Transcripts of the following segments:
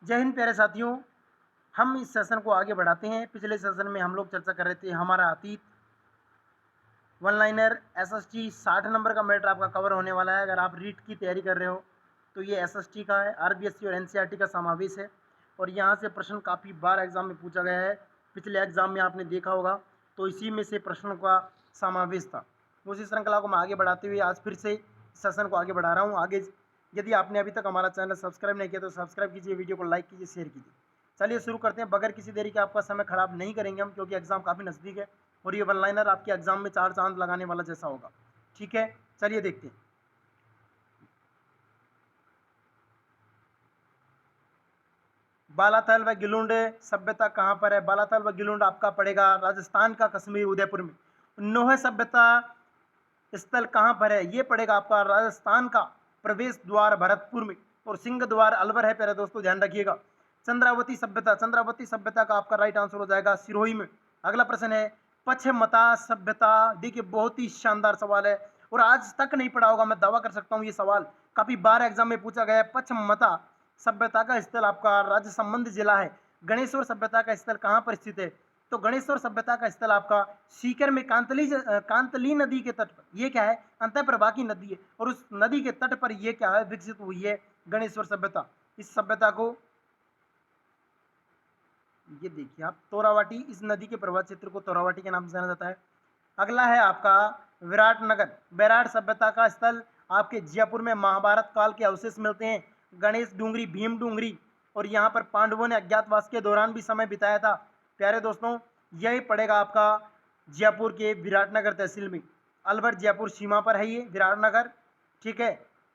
जय हिंद प्यारे साथियों। हम इस सेशन को आगे बढ़ाते हैं। पिछले सेशन में हम लोग चर्चा कर रहे थे हमारा अतीत, वन लाइनर, एसएसटी 60 नंबर का मैटर आपका कवर होने वाला है। अगर आप रीट की तैयारी कर रहे हो तो ये एसएसटी का है, आरबीएससी और एनसीईआरटी का समावेश है और यहाँ से प्रश्न काफ़ी बार एग्जाम में पूछा गया है। पिछले एग्जाम में आपने देखा होगा, तो इसी में से प्रश्नों का समावेश था। उसी श्रृंखला को मैं आगे बढ़ाते हुए आज फिर से सेशन को आगे बढ़ा रहा हूँ। आगे यदि आपने अभी तक हमारा चैनल सब्सक्राइब नहीं किया तो सब्सक्राइब कीजिए, वीडियो को लाइक कीजिए, शेयर कीजिए। चलिए शुरू करते हैं। बगैर किसी देरी के आपका समय खराब नहीं करेंगे हम, क्योंकि एग्जाम काफ़ी नज़दीक है और ये वन लाइनर आपके एग्जाम में 4 चांद लगाने वाला जैसा होगा। ठीक है, चलिए देखते हैं। बालाथल व गिलुंड सभ्यता कहाँ पर है? बालाथल व गिलुंड आपका पड़ेगा राजस्थान का कश्मीर, उदयपुर में। नोहे सभ्यता स्थल कहाँ पर है? ये पड़ेगा आपका राजस्थान का प्रवेश द्वार भरतपुर में और सिंह द्वार अलवर है। प्यारे दोस्तों ध्यान रखिएगा। चंद्रावती सभ्यता, चंद्रावती सभ्यता का आपका राइट आंसर हो जाएगा सिरोही में। अगला प्रश्न है पश्चिमता सभ्यता। देखिए बहुत ही शानदार सवाल है और आज तक नहीं पढ़ा होगा, मैं दावा कर सकता हूँ। ये सवाल काफी बार एग्जाम में पूछा गया है। पश्चिमता सभ्यता का स्थल आपका राजसमंद जिला है। गणेश्वर सभ्यता का स्थल कहाँ पर स्थित है? तो गणेश्वर सभ्यता का स्थल आपका सीकर में कांतली नदी के तट पर। ये क्या है? अंतःप्रभा की नदी है और उस नदी के तट पर ये क्या है? विकसित हुई है गणेश्वर सभ्यता। इस सभ्यता को ये देखिए आप, तोरावाटी, इस नदी के प्रवाह क्षेत्र को तोरावाटी के नाम से जाना जाता है। अगला है आपका विराटनगर। विराट सभ्यता का स्थल आपके जयपुर में महाभारत काल के अवशेष मिलते हैं। गणेश डूंगरी, भीम डूंगरी, और यहाँ पर पांडवों ने अज्ञातवास के दौरान भी समय बिताया था। प्यारे दोस्तों यही पड़ेगा आपका जयपुर के विराटनगर तहसील में। अलवर जयपुर सीमा पर है ये विराटनगर। ठीक है।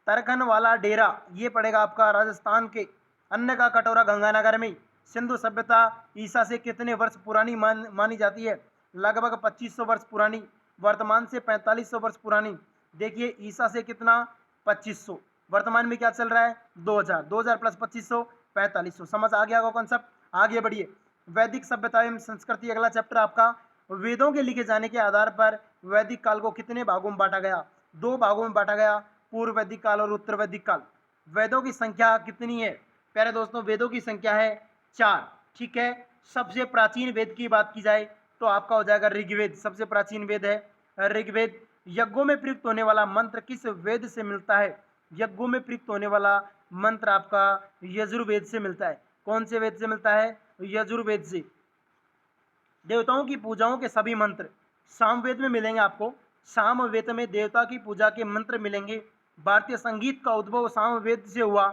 तरखन वाला डेरा ये पड़ेगा आपका राजस्थान के। अन्न का कटोरा गंगानगर में। सिंधु सभ्यता ईसा से कितने वर्ष पुरानी मानी जाती है? लगभग 2500 वर्ष पुरानी। वर्तमान से 4500 वर्ष पुरानी। देखिए ईसा से कितना? 2500। वर्तमान में क्या चल रहा है? 2000। 2000 प्लस 2500 4500। समझ आ गया होगा कॉन्सेप्ट। आगे बढ़िए। वैदिक सभ्यता एवं संस्कृति, अगला चैप्टर आपका। वेदों के लिखे जाने के आधार पर वैदिक काल को कितने भागों में बांटा गया? 2 भागों में बांटा गया, पूर्व वैदिक काल और उत्तर वैदिक काल। वेदों की संख्या कितनी है? प्यारे दोस्तों वेदों की संख्या है 4। ठीक है। सबसे प्राचीन वेद की बात की जाए तो आपका हो जाएगा ऋग्वेद। सबसे प्राचीन वेद है ऋग्वेद। यज्ञों में प्रयुक्त होने वाला मंत्र किस वेद से मिलता है? यज्ञों में प्रयुक्त होने वाला मंत्र आपका यजुर्वेद से मिलता है। कौन से वेद से मिलता है? यजुर्वेद से। देवताओं की पूजाओं के सभी मंत्र सामवेद में मिलेंगे आपको। सामवेद में देवता की पूजा के मंत्र मिलेंगे। भारतीय संगीत का उद्भव सामवेद से हुआ।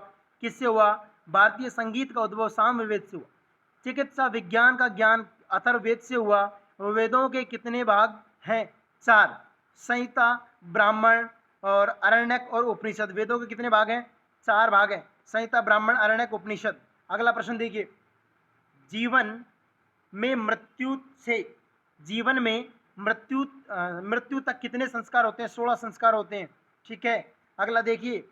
किससे हुआ? भारतीय संगीत का उद्भव सामवेद से हुआ। चिकित्सा विज्ञान का ज्ञान अथर्ववेद से हुआ। वेदों के कितने भाग हैं? 4। संहिता, ब्राह्मण और अरण्यक और उपनिषद। वेदों के कितने भाग हैं? 4 भाग हैं। संहिता, ब्राह्मण, अरण्यक, उपनिषद। अगला प्रश्न देखिए। जीवन में मृत्यु से जीवन में मृत्यु तक कितने संस्कार होते हैं? 16 संस्कार होते हैं। ठीक है। अगला देखिए।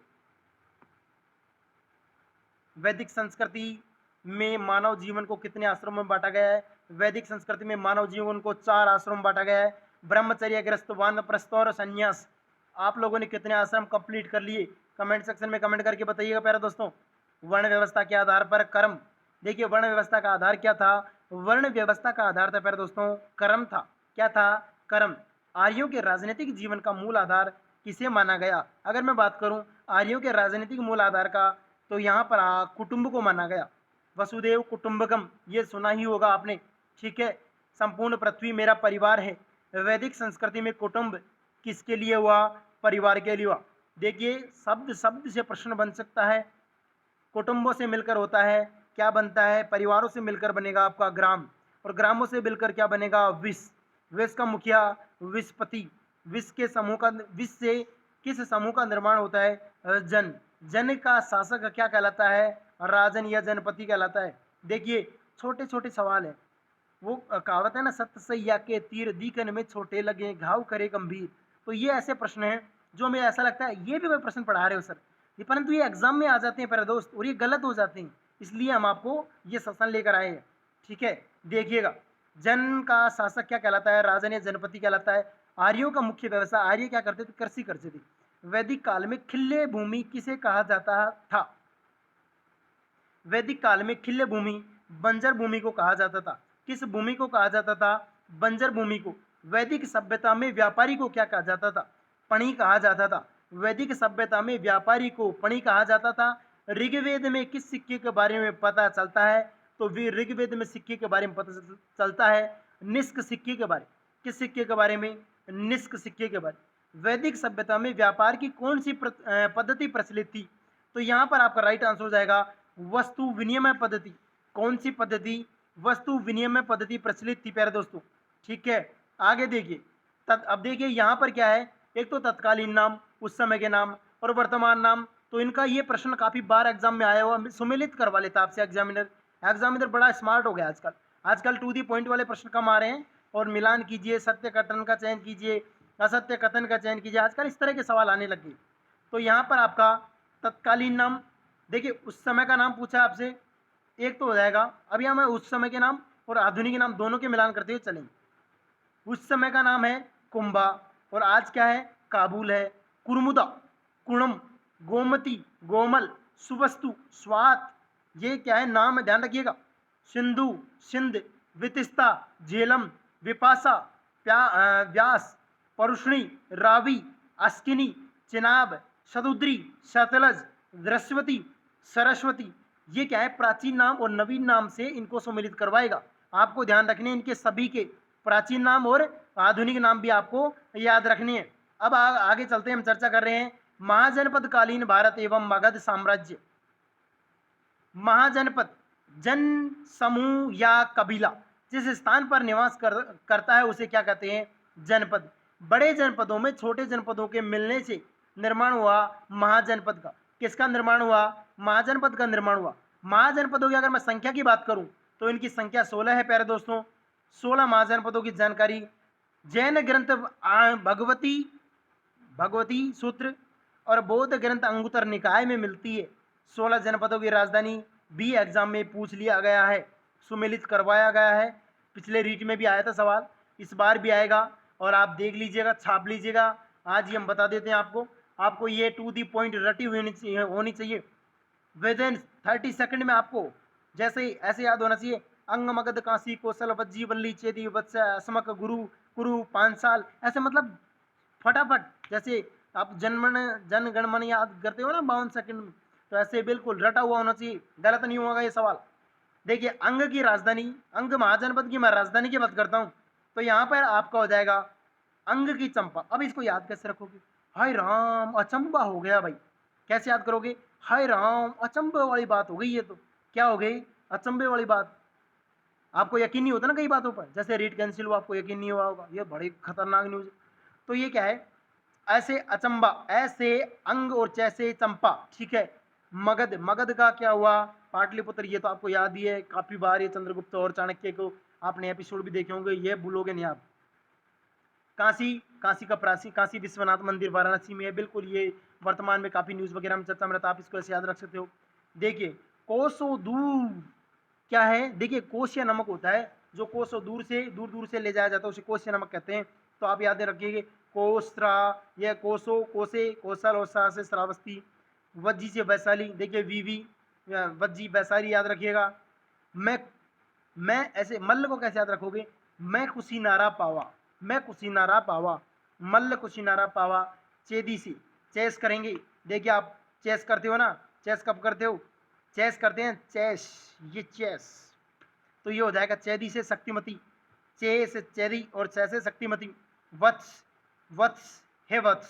वैदिक संस्कृति में मानव जीवन को कितने आश्रमों में बांटा गया है? वैदिक संस्कृति में मानव जीवन को 4 आश्रम में बांटा गया है। ब्रह्मचर्य, गृहस्थ, वानप्रस्थ और संन्यास। आप लोगों ने कितने आश्रम कंप्लीट कर लिए? कमेंट सेक्शन में कमेंट करके बताइएगा प्यारे दोस्तों। वर्ण व्यवस्था के आधार पर कर्म। देखिए वर्ण व्यवस्था का आधार क्या था? वर्ण व्यवस्था का आधार था प्यारे दोस्तों कर्म था। क्या था? कर्म। आर्यों के राजनीतिक जीवन का मूल आधार किसे माना गया? अगर मैं बात करूं आर्यों के राजनीतिक मूल आधार का, तो यहाँ पर कुटुंब को माना गया। वसुदेव कुटुंबकम ये सुना ही होगा आपने। ठीक है। संपूर्ण पृथ्वी मेरा परिवार है। वैदिक संस्कृति में कुटुंब किसके लिए हुआ? परिवार के लिए हुआ। देखिए शब्द शब्द से प्रश्न बन सकता है। कुटुंबों से मिलकर होता है क्या बनता है? परिवारों से मिलकर बनेगा आपका ग्राम, और ग्रामों से मिलकर क्या बनेगा? विश्व। विश्व का मुखिया विश्वपति। विश्व के समूह का, विश्व से किस समूह का निर्माण होता है? जन। जन का शासक क्या कहलाता है? राजन या जनपति कहलाता है। देखिए छोटे छोटे सवाल है। वो कहावत है ना, सतसैया के तीर दीकन में छोटे लगे घाव करे गंभीर। तो ये ऐसे प्रश्न हैं जो हमें ऐसा लगता है ये भी कोई प्रश्न पढ़ा रहे हो सर, ये परंतु ये एग्जाम में आ जाते हैं प्यारे दोस्त और ये गलत हो जाते हैं, इसलिए हम आपको ये सेशन लेकर आए हैं। ठीक है। देखिएगा जन का शासक क्या कहलाता है? राजन या जनपति कहलाता है। आर्यों का मुख्य व्यवसाय, आर्य क्या करते थे? कृषि करते थे। वैदिक काल में खिल्ले भूमि किसे कहा जाता था? वैदिक काल में खिल्य भूमि बंजर भूमि को कहा जाता था। किस भूमि को कहा जाता था? बंजर भूमि को। वैदिक सभ्यता में व्यापारी को क्या कहा जाता था? पणी कहा जाता था। वैदिक सभ्यता में व्यापारी को पणी कहा जाता था। ऋग्वेद में किस सिक्के के बारे में पता चलता है? तो ऋग्वेद में सिक्के के बारे में पता चलता है निष्क सिक्के के बारे। किस सिक्के के बारे में? निष्क सिक्के के बारे। वैदिक सभ्यता में व्यापार की कौन सी पद्धति प्रचलित थी? तो यहाँ पर आपका राइट आंसर हो जाएगा वस्तु विनिमय पद्धति। कौन सी पद्धति? वस्तु विनिमय पद्धति प्रचलित थी प्यारे दोस्तों। ठीक है, आगे देखिए। अब देखिए यहाँ पर क्या है, एक तो तत्कालीन नाम, उस समय के नाम और वर्तमान नाम। तो इनका ये प्रश्न काफी बार एग्जाम में आया हुआ, सुमेलित करवा लेता आपसे एग्जामिनर बड़ा स्मार्ट हो गया आजकल। आजकल टू दी पॉइंट वाले प्रश्न कम आ रहे हैं और मिलान कीजिए, सत्य कथन का चयन कीजिए, असत्य कथन का चयन कीजिए, आजकल इस तरह के सवाल आने लग गए। तो यहाँ पर आपका तत्कालीन नाम, देखिए उस समय का नाम पूछा है आपसे, एक तो हो जाएगा। अभी हमें उस समय के नाम और आधुनिक नाम दोनों के मिलान करते हुए चलेंगे। उस समय का नाम है कुंभा और आज क्या है? काबुल है। कुर्मुदा, कुणम, गोमती, गोमल, सुवस्तु, स्वात, ये क्या है नाम है, ध्यान रखिएगा। सिंधु, सिंध, वितिस्ता, झेलम, विपासा, व्यास, परुष्णी, रावी, अस्किनी, चिनाब, सदुद्री, सतलज, दृश्यवती, सरस्वती, ये क्या है? प्राचीन नाम और नवीन नाम से इनको सम्मिलित करवाएगा। आपको ध्यान रखने इनके सभी के प्राचीन नाम और आधुनिक नाम भी आपको याद रखने हैं। अब आगे चलते हैं, हम चर्चा कर रहे हैं महाजनपद कालीन भारत एवं मगध साम्राज्य। महाजनपद जन समूह या कबीला जिस स्थान पर निवास करता है उसे क्या कहते हैं? जनपद। बड़े जनपदों में छोटे जनपदों के मिलने से निर्माण हुआ महाजनपद का। किसका निर्माण हुआ? महाजनपद का निर्माण हुआ। महाजनपदों की अगर मैं संख्या की बात करूं तो इनकी संख्या 16 है प्यारे दोस्तों। 16 महाजनपदों की जानकारी जैन ग्रंथ भगवती सूत्र और बौद्ध ग्रंथ अंगुत्तर निकाय में मिलती है। 16 जनपदों की राजधानी भी एग्जाम में पूछ लिया गया है, सुमेलित करवाया गया है। पिछले रीट में भी आया था सवाल, इस बार भी आएगा और आप देख लीजिएगा, छाप लीजिएगा। आज ही हम बता देते हैं आपको ये टू दी पॉइंट रटी होनी चाहिए। विद इन 30 सेकंड में आपको जैसे ऐसे याद होना चाहिए। अंग मगध काशी कौशल वज्जी वल्ली चेदी वत्स असमक गुरु कुरु पांचाल, ऐसे मतलब फटाफट, जैसे आप जन गण मन याद करते हो ना 52 सेकंड में, तो ऐसे बिल्कुल रटा हुआ होना चाहिए, गलत नहीं होगा ये सवाल। देखिए अंग की राजधानी, अंग महाजनपद की मैं राजधानी की बात करता हूँ, तो यहाँ पर आपका हो जाएगा अंग की चंपा। अब इसको याद कैसे रखोगे? हाय राम, अचंबा हो गया भाई। कैसे याद करोगे? हाय राम, अचंबे वाली बात हो गई। ये तो क्या हो गई? अचंबे वाली बात। आपको यकीन नहीं होता ना कई बातों पर, जैसे रीट कैंसिल हुआ, आपको यकीन नहीं हुआ होगा, ये बड़ी खतरनाक न्यूज। तो ये क्या है? ऐसे अचंबा, ऐसे अंग और जैसे चंपा। ठीक है। मगध, मगध का क्या हुआ? पाटलिपुत्र, ये तो आपको याद ही है, काफी बार ये चंद्रगुप्त और चाणक्य को आपने एपिसोड भी देखे होंगे, ये भूलोगे नहीं आप। काशी, काशी का प्राचीन काशी विश्वनाथ मंदिर वाराणसी में है, बिल्कुल ये वर्तमान में काफी न्यूज वगैरह में चर्चा में रहता है, आप इसको ऐसे याद रख सकते हो। देखिए कोसों दूर क्या है? देखिए कोस या नमक होता है, जो कोसों दूर से ले जाया जाता है उसे कोस या नमक कहते हैं। तो आप याद रखिए कोसरा, यह कोसो, कोसे, कौशल और सा से श्रावस्ती, वज्जी से वैशाली। देखिए वीवी, वज्जी वैशाली याद रखिएगा। मैं ऐसे मल्ल को कैसे याद रखोगे? मैं कुशीनारा पावा, मैं कुशीनारा पावा, मल्ल कुशीनारा पावा। चेदी से चेस करेंगे। देखिए आप चेस करते हो ना, चेस कब करते हो? चेस करते हैं, चेस, ये चेस। तो ये हो जाएगा चेदी से शक्तिमती, चे से चेदी और चे से शक्तिमती। वत्स, वत्स हे वत्स,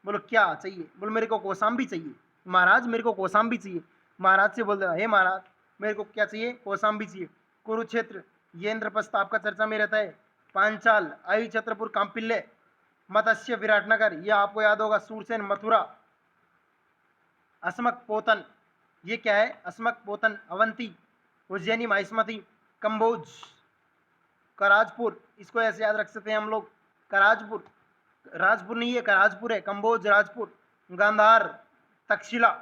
बोलो क्या चाहिए? बोलो मेरे को कौशाम्बी चाहिए महाराज, मेरे को कौशाम्बी चाहिए। महाराज से बोल दो, हे महाराज मेरे को क्या चाहिए? कौशाम्बी चाहिए। कुरुक्षेत्र, ये इंद्रप्रस्थ आपका चर्चा में रहता है। पांचाल, आई छत्रपुर कांपिल्य, मत्स्य विराटनगर, ये आपको याद होगा। सूरसेन मथुरा, अस्मक पोतन, ये क्या है? अस्मक पोतन अवंती, उज्जैनी माहिष्मती, कंबोज, कराजपुर, इसको ऐसे याद रख सकते हैं हम लोग, कराजपुर, राजपुर नहीं है, कराजपुर है, कंबोज राजपुर, गांधार, तक्षशिला।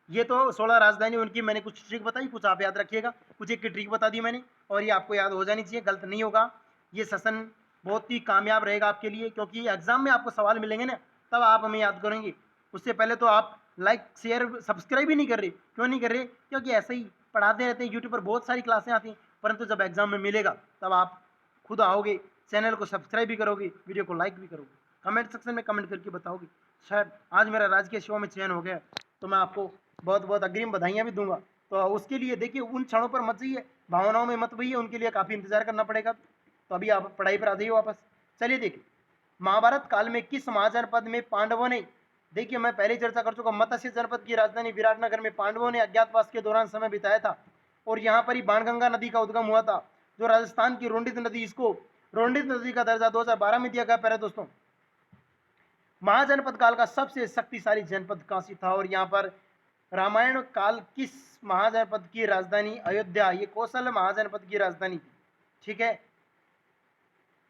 ये तो 16 राजधानी उनकी मैंने कुछ ट्रिक बताई, कुछ आप याद रखिएगा, कुछ एक ट्रिक बता दी मैंने और ये आपको याद हो जानी चाहिए, गलत नहीं होगा। ये सेशन बहुत ही कामयाब रहेगा आपके लिए, क्योंकि एग्जाम में आपको सवाल मिलेंगे ना, तब आप हमें याद करेंगे। उससे पहले तो आप लाइक शेयर सब्सक्राइब ही नहीं कर रहे। क्यों नहीं कर रहे? क्योंकि ऐसे ही पढ़ाते रहते हैं, यूट्यूब पर बहुत सारी क्लासें आती हैं, परंतु जब एग्जाम में मिलेगा तब आप खुद आओगे, चैनल को सब्सक्राइब भी करोगे, वीडियो को लाइक भी करोगे, कमेंट सेक्शन में कमेंट करके बताओगे। शायद आज मेरा राजकीय सेवा में चयन हो गया तो मैं आपको बहुत बहुत अग्रिम बधाइयाँ भी दूंगा। तो उसके लिए देखिए उन क्षणों पर मत जाइए, भावनाओं में मत भइए, उनके लिए काफ़ी इंतजार करना पड़ेगा। तो अभी आप पढ़ाई पर आ जाइए वापस। चलिए देखिए, महाभारत काल में किस महाजनपद में पांडवों ने, देखिए मैं पहले ही चर्चा कर चुका, मत्स्य जनपद की राजधानी विराटनगर में पांडवों ने अज्ञातवास के दौरान समय बिताया था और यहाँ पर ही बाणगंगा नदी का उद्गम हुआ था, जो राजस्थान की रोंडित नदी, इसको रोंडित नदी का दर्जा 2012 में दिया गया। पहले दोस्तों, महाजनपद काल का सबसे शक्तिशाली जनपद काशी था और यहाँ पर रामायण काल किस महाजनपद की राजधानी अयोध्या, ये कौशल महाजनपद की राजधानी थी। ठीक है,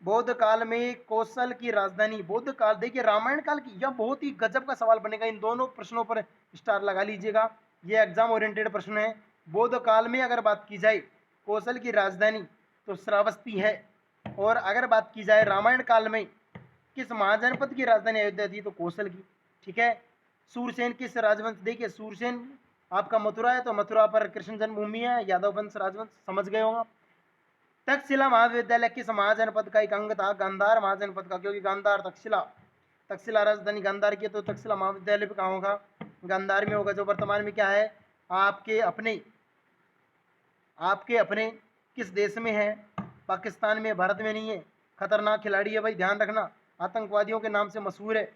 बौद्ध काल में कौशल की राजधानी, बौद्ध काल, देखिए रामायण काल की, यह बहुत ही गजब का सवाल बनेगा, इन दोनों प्रश्नों पर स्टार लगा लीजिएगा, ये एग्जाम ओरिएंटेड प्रश्न है। बौद्ध काल में अगर बात की जाए कौशल की राजधानी तो श्रावस्ती है, और अगर बात की जाए रामायण काल में किस महाजनपद की राजधानी अयोध्या थी तो कौशल की। ठीक है, सूरसेन किस राजवंश, देखिए सूरसेन आपका मथुरा है तो मथुरा पर कृष्ण जन्मभूमि है, यादव वंश राजवंश, समझ गए होंगे। तक्षशिला महाविद्यालय किस महाजनपद का एक अंग था, गांधार महाजनपद का, क्योंकि गांधार तक्षशिला राजधानी गांधार की, तो तक्षशिला महाविद्यालय पे कहाँ होगा, गांधार में होगा, जो वर्तमान में क्या है, आपके अपने किस देश में है, पाकिस्तान में, भारत में नहीं है। खतरनाक खिलाड़ी है भाई, ध्यान रखना, आतंकवादियों के नाम से मशहूर है।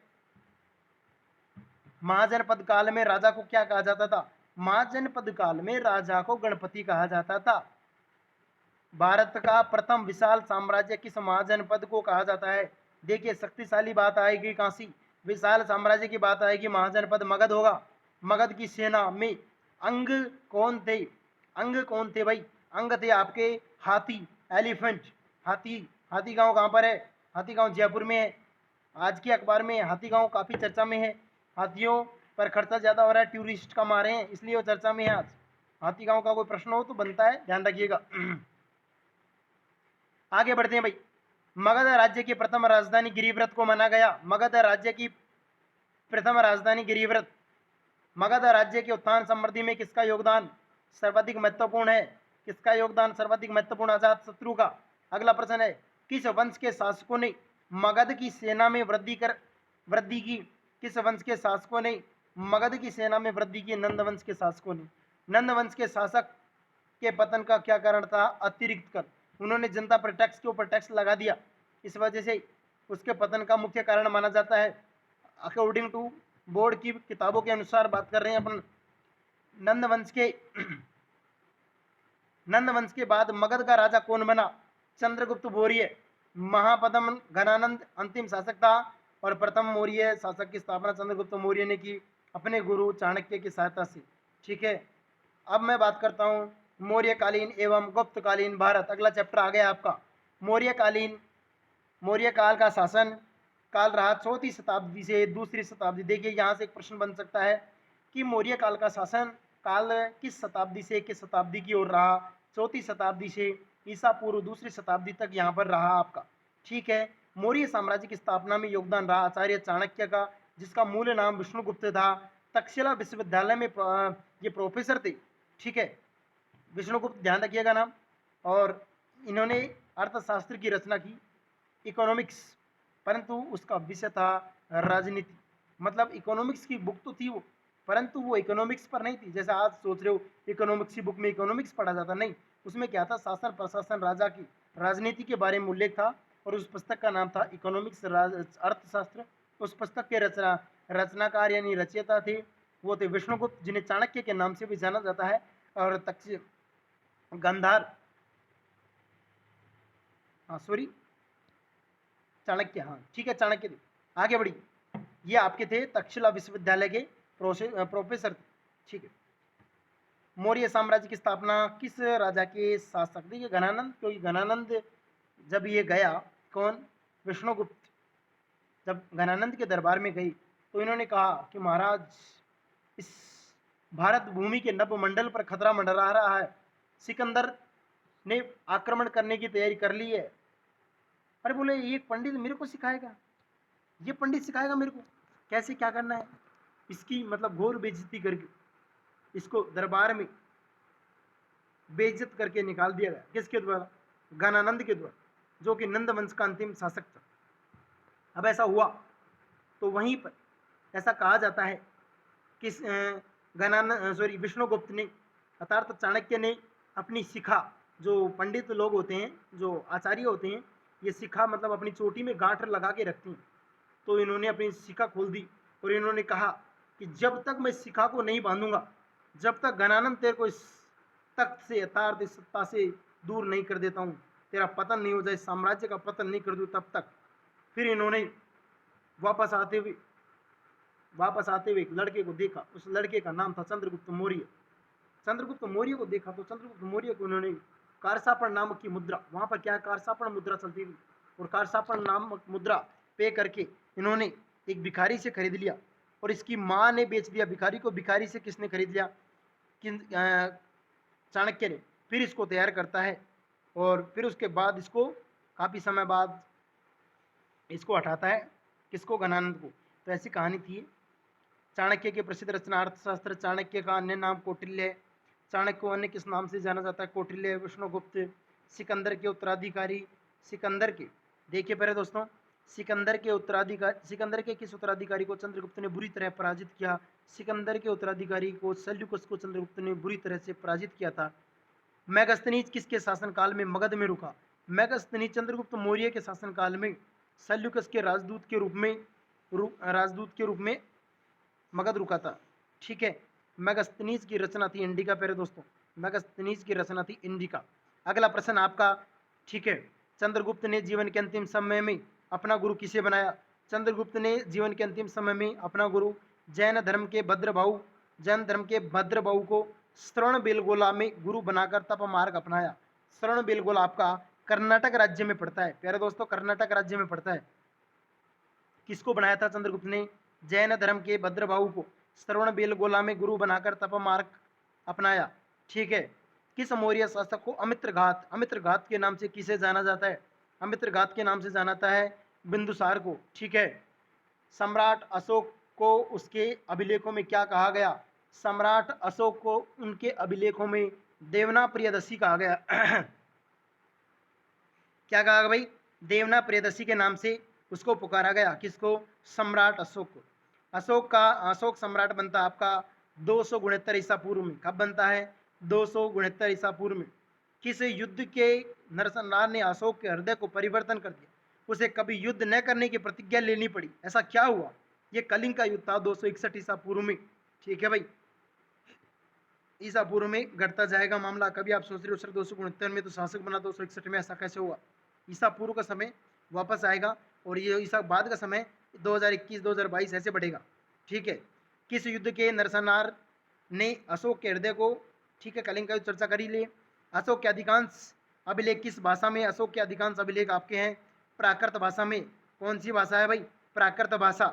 महाजनपद काल में राजा को क्या कहा जाता था, महाजनपद काल में राजा को गणपति कहा जाता था। भारत का प्रथम विशाल साम्राज्य किस महाजनपद को कहा जाता है, देखिए शक्तिशाली बात आएगी काशी, विशाल साम्राज्य की बात आएगी, महाजनपद मगध होगा। मगध की सेना में अंग कौन थे, अंग कौन थे भाई, अंग थे आपके हाथी, एलिफेंट, हाथी गांव कहाँ पर है, हाथी गांव जयपुर में है। आज के अखबार में हाथी गांव काफ़ी चर्चा में है, हाथियों पर खर्चा ज़्यादा हो रहा है, टूरिस्ट कम आ रहे हैं, इसलिए वो चर्चा में है। आज हाथी गांव का कोई प्रश्न हो तो बनता है, ध्यान रखिएगा। आगे बढ़ते हैं भाई, मगध राज्य की प्रथम राजधानी गिरिव्रत को माना गया, मगध राज्य की प्रथम राजधानी गिरिव्रत। मगध राज्य के उत्थान समृद्धि में किसका योगदान सर्वाधिक महत्वपूर्ण है, किसका योगदान सर्वाधिक महत्वपूर्ण, अजातशत्रु का। अगला प्रश्न है, किस वंश के शासकों ने मगध की सेना में वृद्धि की, किस वंश के शासकों ने मगध की सेना में वृद्धि की, नंद वंश के शासकों ने। नंद वंश के शासक के पतन का क्या कारण था, अतिरिक्त कर, उन्होंने जनता पर टैक्स के ऊपर टैक्स लगा दिया, इस वजह से उसके पतन का मुख्य कारण माना जाता है। अकॉर्डिंग टू बोर्ड की किताबों के अनुसार बात कर रहे हैं अपन, नंद वंश के बाद मगध का राजा कौन बना, चंद्रगुप्त मौर्य। महापद्म घनानंद अंतिम शासक था और प्रथम मौर्य शासक की स्थापना चंद्रगुप्त मौर्य ने की अपने गुरु चाणक्य की सहायता से। ठीक है, अब मैं बात करता हूँ मौर्यकालीन एवं गुप्तकालीन भारत, अगला चैप्टर आ गया आपका। मौर्य काल का शासन काल रहा चौथी शताब्दी से दूसरी शताब्दी। देखिए यहाँ से एक प्रश्न बन सकता है कि मौर्य काल का शासन काल किस शताब्दी से किस शताब्दी की ओर रहा, चौथी शताब्दी से ईसा पूर्व दूसरी शताब्दी तक यहाँ पर रहा आपका। ठीक है, मौर्य साम्राज्य की स्थापना में योगदान रहा आचार्य चाणक्य का, जिसका मूल नाम विष्णुगुप्त था। तक्षशिला विश्वविद्यालय में ये प्रोफेसर थे। ठीक है, विष्णुगुप्त, ध्यान रखिएगा नाम। और इन्होंने अर्थशास्त्र की रचना की, इकोनॉमिक्स, परंतु उसका विषय था राजनीति। मतलब इकोनॉमिक्स की बुक तो थी वो, परंतु वो इकोनॉमिक्स पर नहीं थी, जैसे आज सोच रहे हो इकोनॉमिक्स की बुक में इकोनॉमिक्स पढ़ा जाता, नहीं, उसमें क्या था, शासन प्रशासन राजा की राजनीति के बारे में उल्लेख था और उस पुस्तक का नाम था इकोनॉमिक्स अर्थशास्त्र। उस पुस्तक के रचनाकार यानी रचयिता थे वो थे विष्णुगुप्त, जिन्हें चाणक्य के नाम से भी जाना जाता है। और गंधार, हाँ सॉरी, चाणक्य, हाँ ठीक है, चाणक्य थे। आगे बढ़ी, ये आपके थे तक्षशिला विश्वविद्यालय के प्रोफेसर थे। ठीक है, मौर्य साम्राज्य की स्थापना किस राजा के शासक, देखिए घनानंद, क्योंकि घनानंद जब ये गया, कौन, विष्णुगुप्त जब घनानंद के दरबार में गई तो इन्होंने कहा कि महाराज इस भारत भूमि के नभमंडल पर खतरा मंडरा रहा है, सिकंदर ने आक्रमण करने की तैयारी कर ली है। अरे बोले ये पंडित मेरे को सिखाएगा, ये पंडित सिखाएगा मेरे को कैसे क्या करना है, इसकी मतलब घोर बेइज्जती करके इसको दरबार में बेइज्जत करके निकाल दिया गया। किसके द्वारा? गणानंद के द्वारा, जो कि नंद वंश का अंतिम शासक था। अब ऐसा हुआ तो वहीं पर ऐसा कहा जाता है कि विष्णुगुप्त ने अर्थात चाणक्य ने अपनी शिखा, जो पंडित लोग होते हैं, जो आचार्य होते हैं, ये शिखा मतलब अपनी चोटी में गांठ लगा के रखते हैं, तो इन्होंने अपनी शिखा खोल दी और इन्होंने कहा कि जब तक मैं शिखा को नहीं बांधूंगा, जब तक गणानंद तेरे को इस तख्त से यथार्थ सत्ता से दूर नहीं कर देता हूँ, तेरा पतन नहीं हो जाए, साम्राज्य का पतन नहीं कर दूँ तब तक। फिर इन्होंने वापस आते हुए एक लड़के को देखा। उस लड़के का नाम था चंद्रगुप्त मौर्य। चंद्रगुप्त मौर्य को देखा तो चंद्रगुप्त मौर्य को उन्होंने कारसापण नामक की मुद्रा, वहां पर क्या कारसापण मुद्रा चलती थी, और कारसापण नामक मुद्रा पे करके इन्होंने एक भिखारी से खरीद लिया और इसकी माँ ने बेच दिया भिखारी को। भिखारी से किसने खरीद लिया? चाणक्य ने। फिर इसको तैयार करता है और फिर उसके बाद इसको काफी समय बाद इसको हटाता है। किसको? गणानंद को। तो ऐसी कहानी थी। चाणक्य के प्रसिद्ध रचना अर्थशास्त्र। चाणक्य का अन्य नाम कौटिल्य है। चाणक्य को अन्य किस नाम से जाना जाता है? कौटिल्य, विष्णुगुप्त, सिकंदर के उत्तराधिकारी। सिकंदर के, देखिए पहले दोस्तों, सिकंदर के किस उत्तराधिकारी को चंद्रगुप्त ने बुरी तरह पराजित किया? सिकंदर के उत्तराधिकारी को सेल्यूकस को चंद्रगुप्त ने बुरी तरह से पराजित किया था। मेगास्थनीज किसके शासनकाल में मगध में रुका? मेगास्थनीज चंद्रगुप्त मौर्य के शासनकाल में सेल्यूकस के राजदूत के रूप में मगध रुका था। ठीक है। मेगास्थनीज की रचना थी इंडिका। पहले दोस्तों, मेगास्थनीज की रचना थी इंडिका। अगला प्रश्न आपका, ठीक है, चंद्रगुप्त ने जीवन के अंतिम समय में अपना गुरु किसे बनाया? चंद्रगुप्त ने जीवन के अंतिम समय में अपना गुरु जैन धर्म के भद्रबाहु को श्रवणबेलगोला में गुरु बनाकर तप मार्ग अपनाया। श्रवणबेलगोला आपका कर्नाटक राज्य में पड़ता है। प्यारे दोस्तों, कर्नाटक राज्य में पड़ता है। किसको बनाया था चंद्रगुप्त ने? जैन धर्म के भद्रबाहु को श्रवणबेलगोला में गुरु बनाकर तप मार्ग अपनाया। ठीक है। किस मौर्य शासक को अमित्रघात के नाम से किसे जाना जाता है? अमित्रघात के नाम से जाना जाता है बिंदुसार को। ठीक है। सम्राट अशोक को उसके अभिलेखों में क्या कहा गया? सम्राट अशोक को उनके अभिलेखों में देवना प्रियदर्शी कहा गया। क्या कहा गया भाई? देवना प्रियदर्शी के नाम से उसको पुकारा गया। किसको? सम्राट अशोक को। अशोक सम्राट बनता है आपका 269 ईसा पूर्व में। कब बनता है? 269 ईसा पूर्व में। किस युद्ध के नरसंहार ने अशोक के हृदय को परिवर्तन कर दिया? उसे कभी युद्ध न करने की प्रतिज्ञा लेनी पड़ी। ऐसा क्या हुआ? ये कलिंग का युद्ध था 261 ईसा पूर्व में। ठीक है भाई, ईसा पूर्व में घटता जाएगा मामला। कभी आप सोच रहे हो सर 269 में तो शासक बना, 261 में ऐसा कैसे हुआ? ईसा पूर्व का समय वापस आएगा और ये ईसा बाद का समय 2021 2022 ऐसे बढ़ेगा। ठीक है। किस युद्ध के नरसंहार ने अशोक के हृदय को, ठीक है, कलिंग का युद्ध चर्चा कर ही लिए। अशोक के अधिकांश अभिलेख किस भाषा में? अशोक के अधिकांश अभिलेख आपके हैं प्राकृत भाषा में। कौन सी भाषा है भाई? प्राकृत भाषा।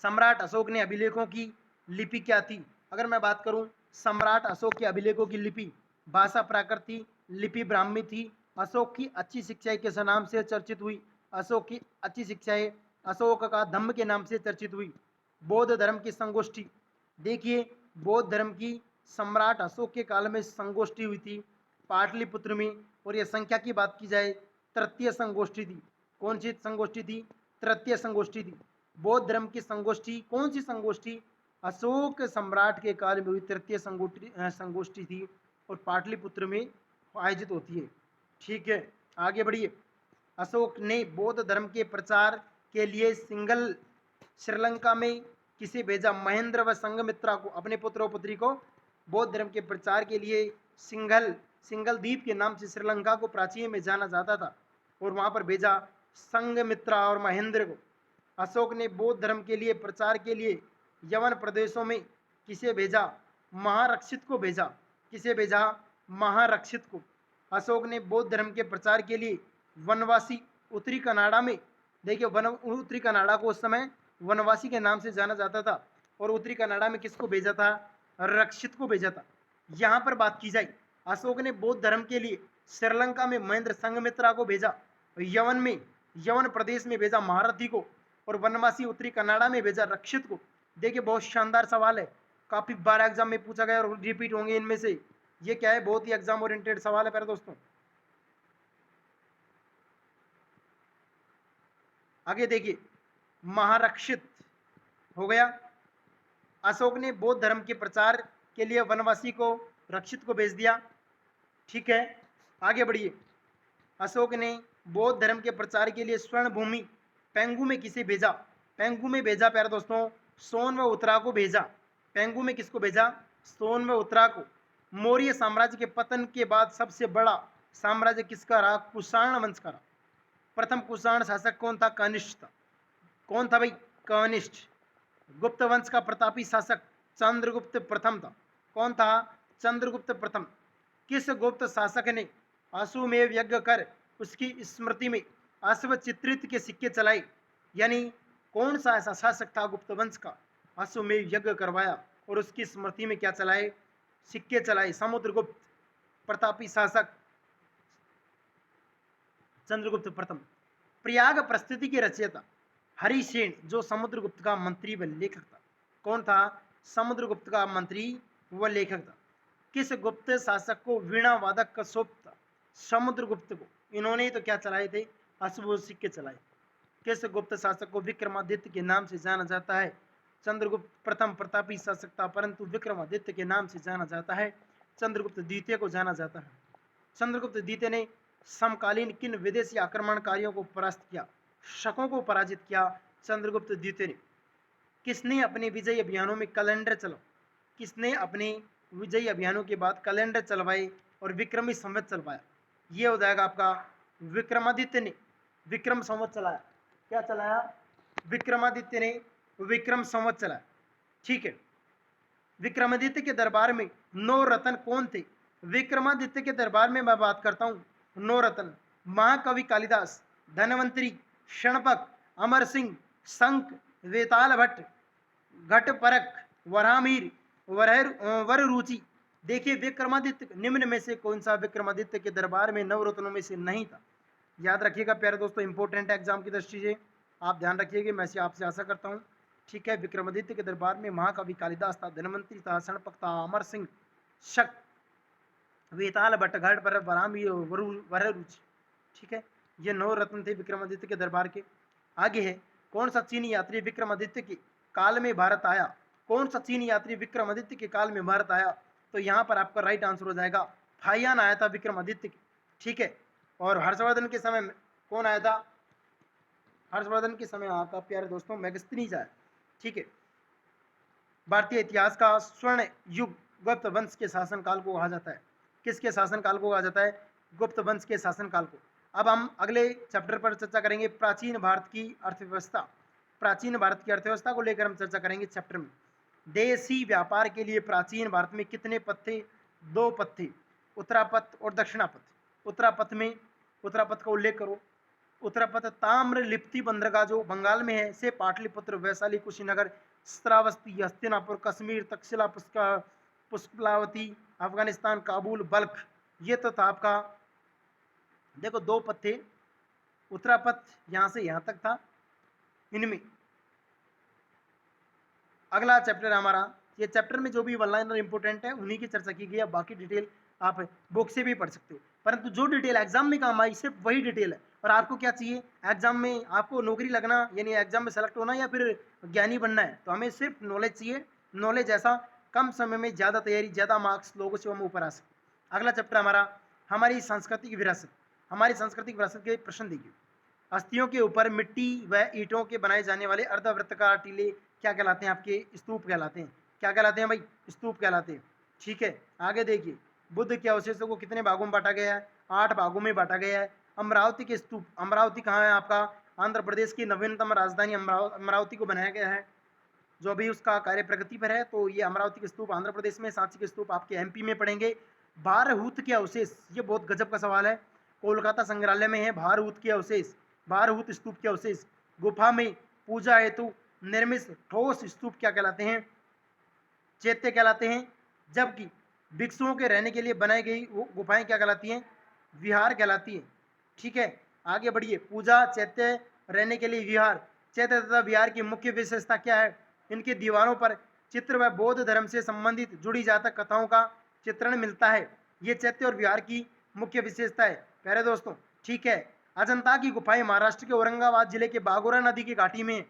सम्राट अशोक ने अभिलेखों की लिपि क्या थी? अगर मैं बात करूं सम्राट अशोक के अभिलेखों की लिपि, भाषा प्राकृत थी, लिपि ब्राह्मी थी। अशोक की अच्छी शिक्षाएं किस नाम से चर्चित हुई? अशोक की अच्छी शिक्षाएं अशोक का धम्म के नाम से चर्चित हुई। बौद्ध धर्म की संगोष्ठी, देखिए बौद्ध धर्म की सम्राट अशोक के काल में संगोष्ठी हुई थी पाटलिपुत्र में, और यह संख्या की बात की जाए तृतीय संगोष्ठी थी। कौन सी संगोष्ठी थी? तृतीय संगोष्ठी थी। बौद्ध धर्म की संगोष्ठी, कौन सी संगोष्ठी? अशोक सम्राट के काल में हुई तृतीय संगोष्ठी थी और पाटलिपुत्र में आयोजित होती है। ठीक है, आगे बढ़िए। अशोक ने बौद्ध धर्म के प्रचार के लिए श्रीलंका में किसे भेजा? महेंद्र व संघमित्रा को, अपने पुत्र और पुत्री को बौद्ध धर्म के प्रचार के लिए सिंगल द्वीप के नाम से श्रीलंका को प्राचीन में जाना जाता था, और वहां पर भेजा संघमित्रा और महेंद्र को। अशोक ने बौद्ध धर्म के लिए प्रचार के लिए यवन प्रदेशों में किसे भेजा? महारक्षित को भेजा। किसे भेजा? महारक्षित को। अशोक ने बौद्ध धर्म के प्रचार के लिए वनवासी उत्तरी कनाडा में, देखिए उत्तरी कनाडा को उस समय वनवासी के नाम से जाना जाता था, और उत्तरी कनाडा में किसको भेजा था? रक्षित को भेजा था। यहाँ पर बात की जाए, अशोक ने बौद्ध धर्म के लिए श्रीलंका में महेंद्र संघमित्रा को भेजा, यवन प्रदेश में भेजा महारथी को, और वनवासी उत्तरी कनाडा में भेजा रक्षित को। देखिए बहुत शानदार सवाल है, काफी बार एग्जाम में पूछा गया और रिपीट होंगे इनमें से। ये क्या है, बहुत ही एग्जाम ओरिएंटेड सवाल है प्यारे दोस्तों। आगे देखिए, महारक्षित हो गया। अशोक ने बौद्ध धर्म के प्रचार के लिए वनवासी को रक्षित को भेज दिया। ठीक है, आगे बढ़िए। अशोक ने बौद्ध धर्म के प्रचार के लिए स्वर्ण भूमि पेंगू में किसे भेजा? पेंगू में भेजा प्यारे दोस्तों, सोन व उत्तरा को भेजा। पेंगू में किसको भेजा? सोन व उत्तरा को। मौर्य साम्राज्य के पतन के बाद सबसे बड़ा साम्राज्य किसका रहा? कुषाण वंश का रहा। प्रथम कुषाण शासक कौन था? कनिष्ठ था। कौन था भाई? कनिष्ठ। गुप्त वंश का प्रतापी शासक चंद्रगुप्त प्रथम था। कौन था? चंद्रगुप्त प्रथम। किस गुप्त शासक ने अश्वमेध यज्ञ कर उसकी स्मृति में अश्व चित्रित के सिक्के चलाए? यानी कौन सा ऐसा शासक था गुप्त वंश का, अश्वमेध यज्ञ करवाया और उसकी स्मृति में क्या चलाए? सिक्के चलाए। समुद्रगुप्त प्रतापी शासक चंद्रगुप्त प्रथम। प्रयाग प्रस्तुति के रचयिता हरिसेन, जो समुद्रगुप्त का मंत्री व लेखक था। कौन था? समुद्रगुप्त का मंत्री व लेखक था। किस गुप्त शासक को वीणा वादक का शौक था? समुद्रगुप्त को। इन्होंने तो क्या चलाए थे? अश्व सिक्के चलाए। किस गुप्त शासक को विक्रमादित्य के नाम से जाना जाता है? चंद्रगुप्त प्रथम प्रतापी शासक था, परंतु विक्रमादित्य के नाम से जाना जाता है। चंद्रगुप्त द्वितीय को जाना जाता है। चंद्रगुप्त द्वितीय ने समकालीन किन विदेशी आक्रमणकारियों को परास्त किया? शकों को पराजित किया चंद्रगुप्त द्वितीय ने। किसने अपने विजयी अभियानों में कैलेंडर चलाओ? किसने अपने विजयी अभियानों के बाद कैलेंडर चलवाए और विक्रमी संवत चलवाया? ये हो जाएगा आपका विक्रमादित्य ने विक्रम संवत चलाया। क्या चलाया? विक्रमादित्य ने विक्रम संवत चलाया। ठीक है। विक्रमादित्य के दरबार में 9 रत्न कौन थे? विक्रमादित्य के दरबार में मैं बात करता हूँ 9 रत्न। महाकवि कालिदास, धनवंतरी, क्षणपक, अमर सिंह, शंख, वेताल भट्ट, घटपरक, वरामीर, वर रुचि। देखिए विक्रमादित्य निम्न में से कौन सा विक्रमादित्य के दरबार में 9 रत्नों में से नहीं था? याद रखिएगा प्यारे दोस्तों, इंपॉर्टेंट एग्जाम की दृष्टि से आप ध्यान रखिएगा, मैं आपसे आशा करता हूँ। ठीक है, विक्रमादित्य के दरबार में महाकवि कालिदास था, धनवंतरी था, क्षणपक था, अमर सिंह, शक, वेताल भट्ट, घटपरक, वरामीर, वर रुचि। ठीक है, ये 9 रत्न थे विक्रमादित्य के दरबार के। आगे है, कौन सा चीनी यात्री विक्रमादित्य के काल में भारत आया? कौन सा चीनी यात्री विक्रमादित्य के काल में भारत आया? तो यहाँ पर आपका राइट आंसर हो जाएगा फाहियान आया था विक्रमादित्य के। ठीक है, और हर्षवर्धन के समय में कौन आया था? हर्षवर्धन के समय आता प्यारे दोस्तों मेगस्थनीज आया। ठीक है, भारतीय इतिहास का स्वर्ण युग गुप्त वंश के शासनकाल को कहा जाता है। किसके शासनकाल को कहा जाता है? गुप्त वंश के शासनकाल को। अब हम अगले चैप्टर पर चर्चा करेंगे प्राचीन भारत की अर्थव्यवस्था। प्राचीन भारत की अर्थव्यवस्था को लेकर हम चर्चा करेंगे चैप्टर में। देशी व्यापार के लिए प्राचीन भारत में कितने पथ थे? 2 पथ थे, उत्तरापथ और दक्षिणापथ। उत्तरापथ में, उत्तरापथ का उल्लेख करो। उत्तरापथ ताम्र लिप्ति बंदरगाह जो बंगाल में है, से पाटलिपुत्र, वैशाली, कुशीनगर, श्रावस्ती, हस्तिनापुर, कश्मीर, तक्षशिला, पुष्पलावती, अफगानिस्तान, काबुल, बल्ख। ये तो था आपका, देखो 2 पथ थे। उत्तरापथ यहां से यहां तक था। इनमें अगला चैप्टर हमारा, ये चैप्टर में जो भी वन लाइनर इंपॉर्टेंट है उन्हीं की चर्चा की गई है, बाकी डिटेल आप बुक से भी पढ़ सकते हो, परंतु जो डिटेल एग्जाम में काम आई सिर्फ वही डिटेल है। और आपको क्या चाहिए एग्जाम में? आपको नौकरी लगना यानी एग्जाम में सेलेक्ट होना या फिर ज्ञानी बनना है, तो हमें सिर्फ नॉलेज चाहिए। नॉलेज ऐसा कम समय में ज़्यादा तैयारी, ज़्यादा मार्क्स लोगों से हम ऊपर आ सकें। अगला चैप्टर हमारा हमारी सांस्कृतिक विरासत। हमारी सांस्कृतिक विरासत के प्रश्न देखिए। अस्थियों के ऊपर मिट्टी व ईंटों के बनाए जाने वाले अर्धवृत्ताकार टीले क्या कहलाते हैं? आपके स्तूप कहलाते हैं। क्या कहलाते हैं भाई? स्तूप कहलाते हैं। ठीक है, आगे देखिए, बुद्ध के अवशेषों को कितने भागों में बांटा गया है? 8 भागों में बांटा गया है। अमरावती के स्तूप, अमरावती कहाँ है आपका? आंध्र प्रदेश की नवीनतम राजधानी अमरावती को बनाया गया है, जो अभी उसका कार्य प्रगति पर है। तो ये अमरावती के स्तूप आंध्र प्रदेश में, सांची के स्तूप आपके एमपी में पड़ेंगे। भारहूत के अवशेष, ये बहुत गजब का सवाल है, कोलकाता संग्रहालय में है भारहूत के अवशेष। भारहूत स्तूप के अवशेष गुफा में पूजा हेतु निर्मित ठोस स्तूप क्या कहलाते हैं? चैत्य कहलाते हैं। जबकि भिक्षुओं के रहने के लिए बनाई गई वो गुफाएं क्या कहलाती हैं? विहार कहलाती है। ठीक है, आगे बढ़िए। पूजा, चैत्य, रहने के लिए विहार। चैत्य तथा विहार की मुख्य विशेषता क्या है? इनकी दीवारों पर चित्र व बौद्ध धर्म से संबंधित जुड़ी जातक कथाओं का चित्रण मिलता है। ये चैत्य और विहार की मुख्य विशेषता है प्यारे दोस्तों। ठीक है, अजंता की गुफाएं महाराष्ट्र के औरंगाबाद जिले के बागोरा नदी की घाटी में।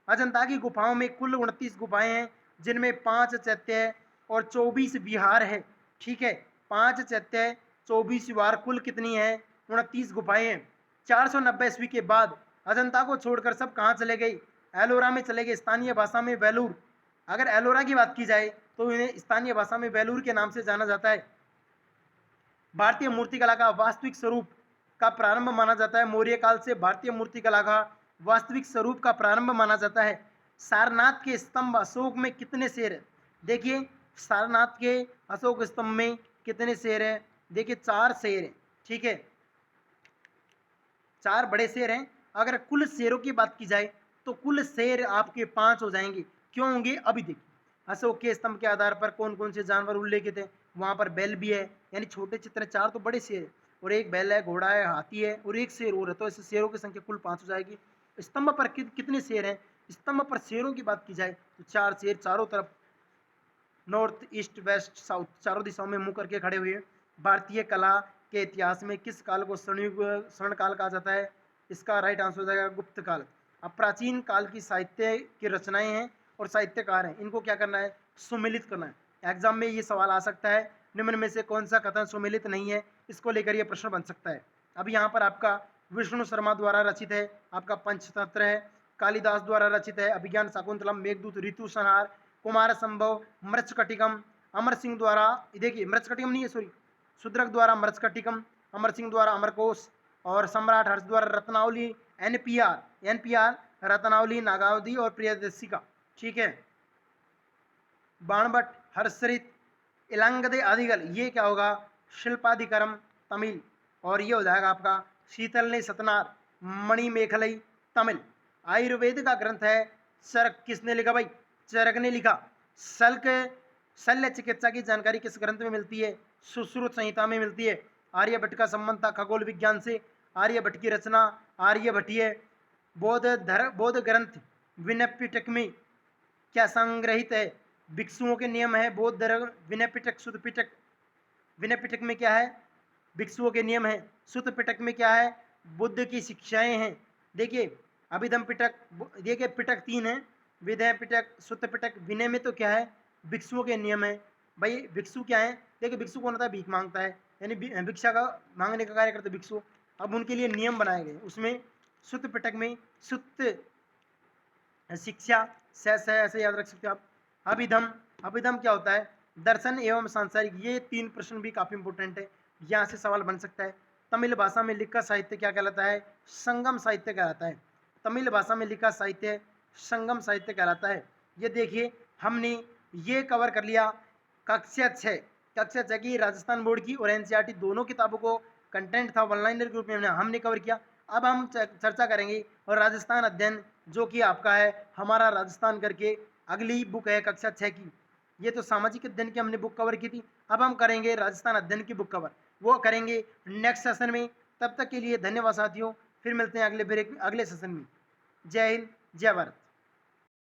अजंता की गुफाओं में कुल 29 गुफाएं हैं, जिनमें 5 चैत्य है और 24 विहार है। ठीक है, 5 चैत्य, 24 विहार, कुल कितनी है? 29 गुफाएं हैं। 490 ईस्वी के बाद अजंता को छोड़कर सब कहाँ चले गए? एलोरा में चले गए, स्थानीय भाषा में वेलूर। अगर एलोरा की बात की जाए तो इन्हें स्थानीय भाषा में वेलूर के नाम से जाना जाता है। भारतीय मूर्तिकला का वास्तविक स्वरूप का प्रारंभ माना जाता है। मौर्य काल से भारतीय मूर्तिकला का वास्तविक स्वरूप का प्रारंभ माना जाता है। सारनाथ के स्तंभ अशोक में कितने शेर है? देखिए, सारनाथ के अशोक स्तंभ में कितने शेर है? देखिए 4 शेर है। ठीक है, 4 बड़े शेर हैं। अगर कुल शेरों की बात की जाए तो कुल शेर आपके 5 हो जाएंगे। क्यों होंगे? अभी देखिए, अशोक के स्तंभ के आधार पर कौन कौन से जानवर उल्लेखित है? वहां पर बैल भी है, यानी छोटे चित्र 4 तो बड़े शेर है, और एक बैल है, घोड़ा है, हाथी है और एक शेर और है, तो ऐसे शेरों की संख्या कुल 5 हो जाएगी। स्तंभ पर कितने शेर हैं? स्तंभ पर शेरों की बात की जाए तो 4 शेर चारों तरफ, नॉर्थ ईस्ट वेस्ट साउथ, चारों दिशाओं में मुंह करके खड़े हुए। भारतीय कला के इतिहास में किस काल को स्वर्ण काल कहा जाता है? इसका राइट आंसर हो जाएगा गुप्त काल। अब प्राचीन काल की साहित्य की रचनाएं हैं और साहित्यकार हैं, इनको क्या करना है? सुमेलित करना है। एग्जाम में ये सवाल आ सकता है, निम्न में से कौन सा कथन सुमेलित नहीं है? इसको लेकर ये प्रश्न बन सकता है। अब यहाँ पर आपका विष्णु शर्मा द्वारा रचित है, आपका पंचतंत्र है। कालिदास द्वारा रचित है अभिज्ञान शाकुंतलम, मेघदूत, ऋतु संहार, कुमार संभव, मृच्छकटिकम। अमर सिंह द्वारा, देखिए मृच्छकटिकम नहीं है, सॉरी, शूद्रक द्वारा मृच्छकटिकम, अमर सिंह द्वारा अमरकोश, और सम्राट हर्ष द्वारा रत्नावली। एनपीआर रत्नावली, नागावली और प्रियदर्शिका। ठीक है, बाणभट्ट, हर्षरित, इलांगदे आदिगल, ये क्या होगा? शिल्पाधिकरम तमिल। और ये हो जाएगा आपका शीतल ने सतनार, मणिमेखलई तमिल। आयुर्वेद का ग्रंथ है चरक, किसने लिखा भाई? चरक ने लिखा। शल्क शल्य चिकित्सा की जानकारी किस ग्रंथ में मिलती है? सुश्रुत संहिता में मिलती है। आर्यभट्ट का संबंध था खगोल विज्ञान से। आर्यभट्ट की रचना आर्यभट्टीय। बौद्ध ग्रंथ विनय पिटक में क्या संग्रहित है? भिक्षुओं के नियम है। बौद्ध विनय पिटक, शुद्ध पिटक। विनय पिटक में क्या है? भिक्षुओं के नियम है। शुद्ध पिटक में क्या है? बुद्ध की शिक्षाएं हैं। देखिए अभिधम पिटक, देखिए पिटक 3 है, विधेय पिटक, शुद्ध पिटक। विनय में तो क्या है? भिक्षुओं के नियम है। भाई भिक्षु क्या है? देखिए भिक्षु कौन होता है? भीख मांगता है, यानी भिक्षा का मांगने का कार्य करते भिक्षु। अब उनके लिए नियम बनाए गए, उसमें शुद्ध पिटक में शुद्ध शिक्षा ऐसे याद रख सकते हो आप। अभिधम, अभिधम क्या होता है? दर्शन एवं सांसारिक। ये 3 प्रश्न भी काफी इंपोर्टेंट है, यहाँ से सवाल बन सकता है। तमिल भाषा में लिखा साहित्य क्या कहलाता है? संगम साहित्य कहलाता है। तमिल भाषा में लिखा साहित्य संगम साहित्य कहलाता है। ये देखिए हमने ये कवर कर लिया कक्षा 6, कक्षा 6 की राजस्थान बोर्ड की और एनसीईआरटी दोनों किताबों को कंटेंट था वन लाइनर के रूप में हमने कवर किया। अब हम चर्चा करेंगे और राजस्थान अध्ययन, जो कि आपका है हमारा राजस्थान करके अगली बुक है कक्षा 6 की। ये तो सामाजिक अध्ययन की हमने बुक कवर की थी, अब हम करेंगे राजस्थान अध्ययन की बुक कवर, वो करेंगे नेक्स्ट सेशन में। तब तक के लिए धन्यवाद साथियों, फिर मिलते हैं अगले सेशन में। जय हिंद, जय भारत।